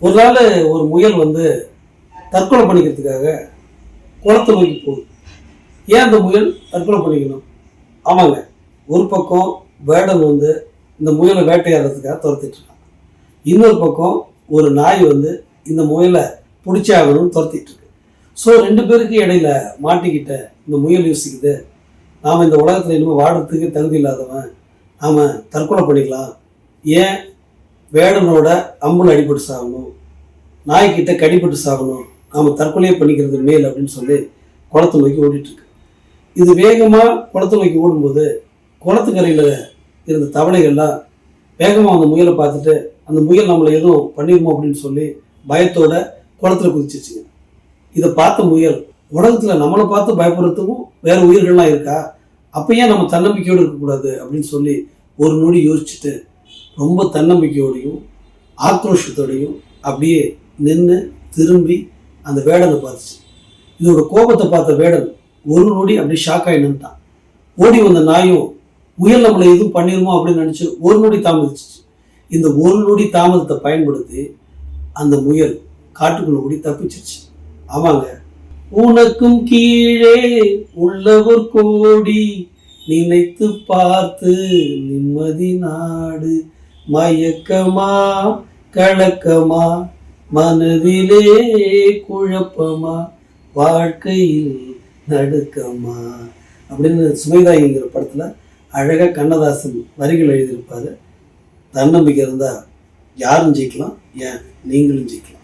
ஒரு நாள் ஒரு முயல் வந்து தற்கொலை பண்ணிக்கிறதுக்காக குளத்தை நோக்கி போகுது. ஏன் அந்த முயல் தற்கொலை பண்ணிக்கணும்? ஆமாங்க, ஒரு பக்கம் வேடன் வந்து இந்த முயலை வேட்டையாடுறதுக்காக துரத்திட்டு இருக்கான். இன்னொரு பக்கம் ஒரு நாய் வந்து இந்த முயலை பிடிச்சே ஆகணும்னு துரத்திட்டு இருக்கு. ஸோ ரெண்டு பேருக்கு இடையில மாட்டிக்கிட்ட இந்த முயல் யோசிக்குது, நாம் இந்த உலகத்தில் இனிமேல் வாடுறதுக்கு தகுதி இல்லாதவன், நாம் தற்கொலை பண்ணிக்கலாம். ஏன் வேடனோட அம்புல அடிபட்டு சாகணும், நாய்கிட்ட கடிபட்டு சாகணும், நாம் தற்கொலையே பண்ணிக்கிறது மேல் அப்படின்னு சொல்லி குளத்தை நோக்கி ஓடிட்டு இருக்கு. இது வேகமாக குளத்தை நோக்கி ஓடும்போது குளத்துக்கரையில் இருந்த தவளைகள்லாம் வேகமாக அந்த முயலை பார்த்துட்டு அந்த முயல் நம்மளை எதுவும் பண்ணிடுமோ அப்படின்னு சொல்லி பயத்தோட குளத்துல குதிச்சிச்சுங்க. இதை பார்த்த முயல், உலகத்தில் நம்மளை பார்த்து பயப்படுறதுக்கும் வேற உயிர்கள்லாம் இருக்கா, அப்போ ஏன் நம்ம தன்னம்பிக்கையோடு இருக்கக்கூடாது அப்படின்னு சொல்லி ஒரு நொடி யோசிச்சுட்டு ரொம்ப தன்னம்பிக்கையோடையும் ஆக்ரோஷத்தோடையும் அப்படியே நின்று திரும்பி அந்த வேடனை பார்த்துச்சு. இதோட கோபத்தை பார்த்த வேடன் ஒரு நொடி அப்படியே ஷாக் ஆகி நின்றுட்டான். ஓடி வந்த நாயும் முயல் நம்மளை எதுவும் பண்ணிருமோ அப்படின்னு நினச்சி ஒரு நொடி தாமதிச்சிச்சு. இந்த ஒரு நொடி தாமதத்தை பயன்படுத்தி அந்த முயல் காட்டுக்குள்ள ஓடி தப்பிச்சிருச்சு. ஆமாங்க, உனக்கும் கீழே உள்ளவர் கோடி, நினைத்து பார்த்து நிம்மதி நாடு, மயக்கமா கலக்கமா மனதிலே குழப்பமா வாழ்க்கையில் நடுக்கமா அப்படின்னு சுமைதாங்கிற படத்துல அழகா கண்ணதாசன் வரிகள் எழுதியிருப்பாரு. தன்னம்பிக்கை இருந்தா யாரும் ஜெயிக்கலாம், ஏன் நீங்களும் ஜெயிக்கலாம்.